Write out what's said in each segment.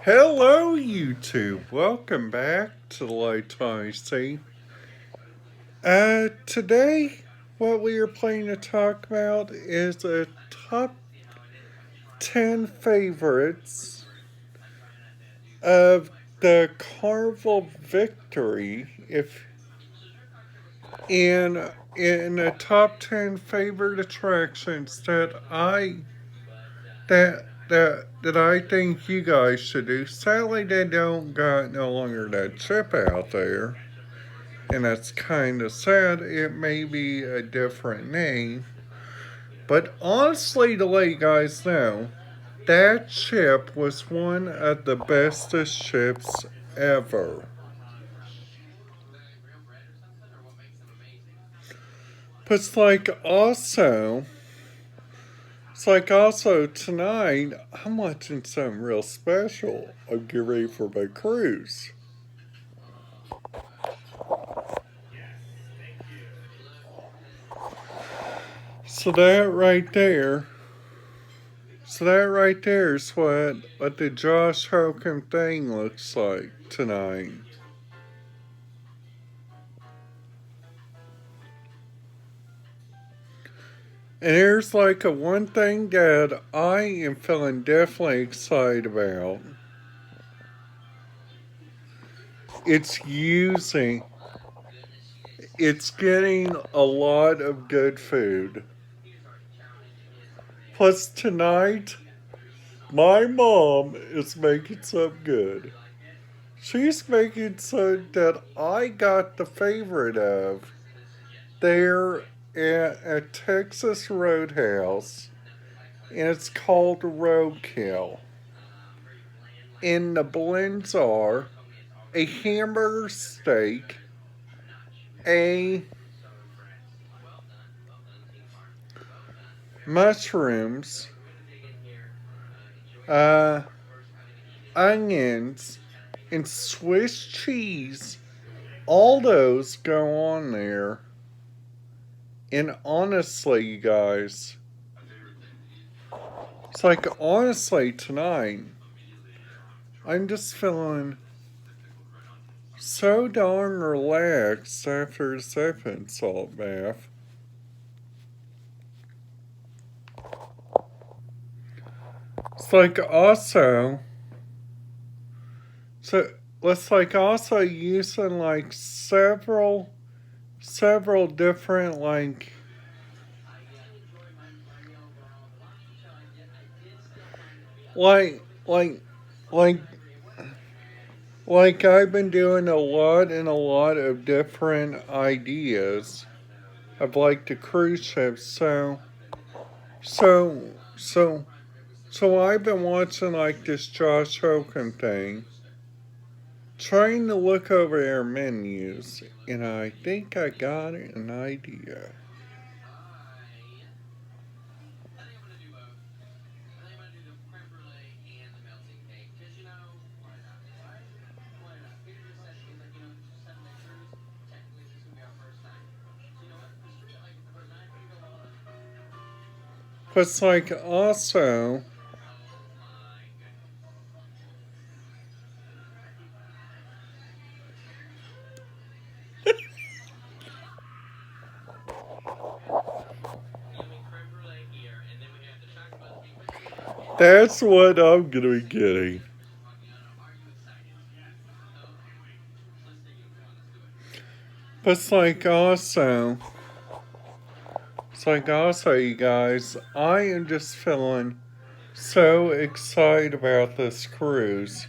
Hello, YouTube. Welcome back to the Lifetime Scene. Today, what we are planning to talk about is a top 10 favorites of the Carnival Victory. If in the top 10 favorite attractions that I think you guys should do. Sadly, they don't got no longer that chip out there, and that's kind of sad. It may be a different name, but honestly, to let you guys know, that chip was one of the bestest chips ever. But it's like also tonight, I'm watching something real special. I'm getting ready for my cruise. So that right there, so that right there is what the Josh Hokum thing looks like tonight. And here's like a one thing that I am feeling definitely excited about. It's using, it's getting a lot of good food. Plus tonight, my mom is making something good. She's making something that I got the favorite of there at a Texas Roadhouse, and it's called Roadkill. And the blends are a hamburger steak, a mushrooms, uh, onions, and Swiss cheese. All those go on there. And honestly, you guys, it's like honestly tonight, I'm just feeling so darn relaxed after a second salt bath. It's like also, so let's like also using like several different like like like like I've been doing a lot of different ideas of like the cruise ships. So so so I've been watching like this Josh Hogan thing, trying to look over their menus, and I think I got an idea. But it's like also, that's what I'm gonna be getting. But it's like also, you guys, I am just feeling so excited about this cruise.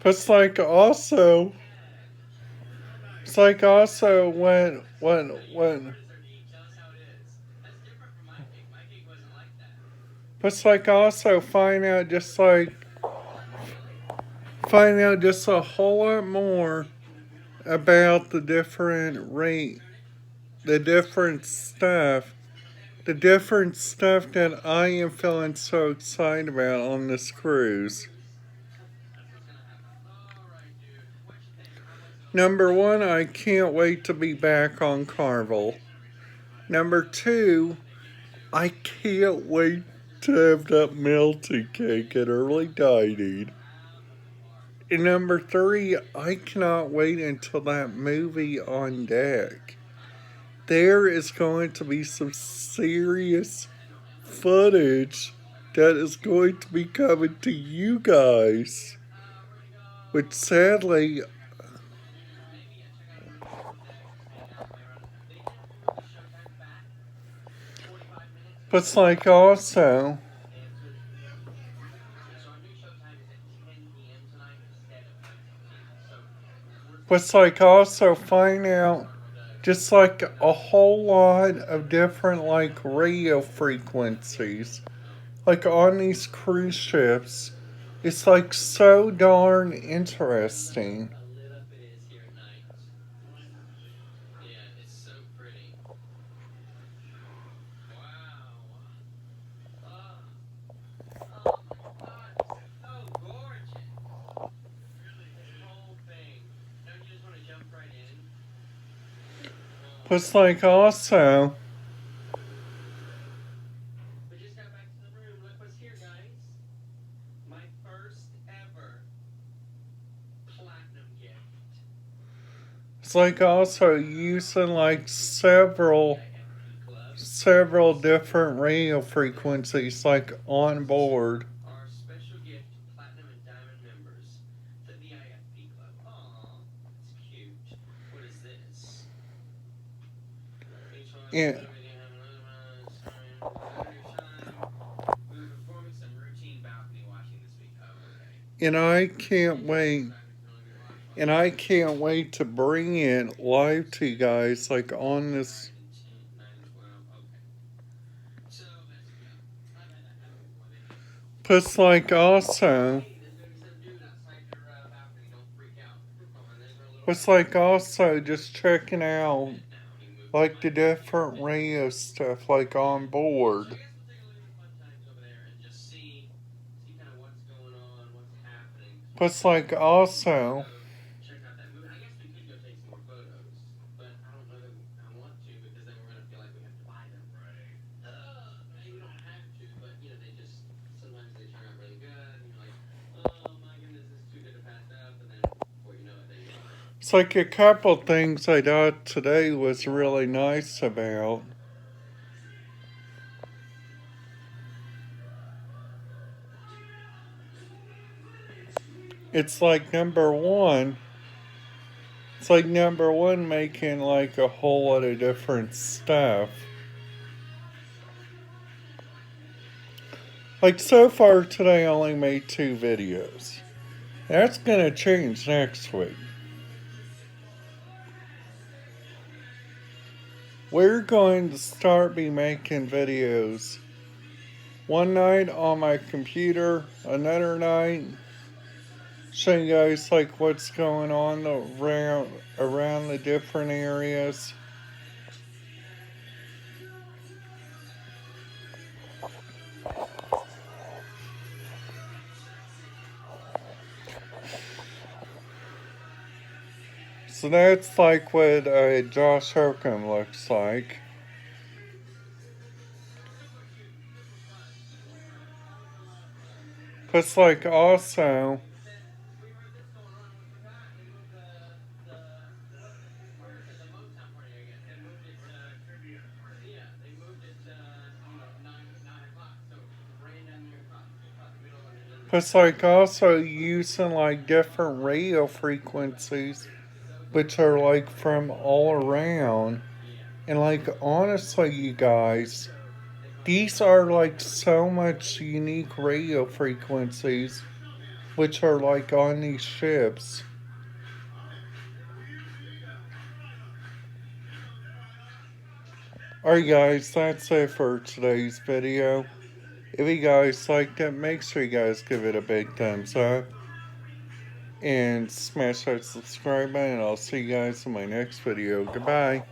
But it's like also when But it's like also find out just a whole lot more about the different stuff, that I am feeling so excited about on this cruise. Number one, I can't wait to be back on Carvel. Number two, I can't wait to have that melted cake at early dining. And number three, I cannot wait until that movie on deck. There is going to be some serious footage that is going to be coming to you guys. Which sadly, but like also, find out just like a whole lot of different like radio frequencies. Like on these cruise ships, it's like so darn interesting. But like also, it's like also using like several different radio frequencies like on board. And, and I can't wait. And I can't wait to bring it live to you guys like on this. Plus like also, it's like also just checking out like the different radio stuff like on board. Plus like also, it's like a couple things I thought today was really nice about. It's like number one, making like a whole lot of different stuff. Like so far today I only made 2 videos. That's gonna change next week. We're going to start be making videos one night on my computer, another night showing you guys like what's going on around the different areas. So that's like what Josh Holcomb looks like. Plus like also, using like different radio frequencies which are like from all around. And like honestly you guys, these are like so much unique radio frequencies which are like on these ships. Alright guys, that's it for today's video. If you guys liked it, make sure you guys give it a big thumbs up and smash that subscribe button. And I'll see you guys in my next video. Goodbye.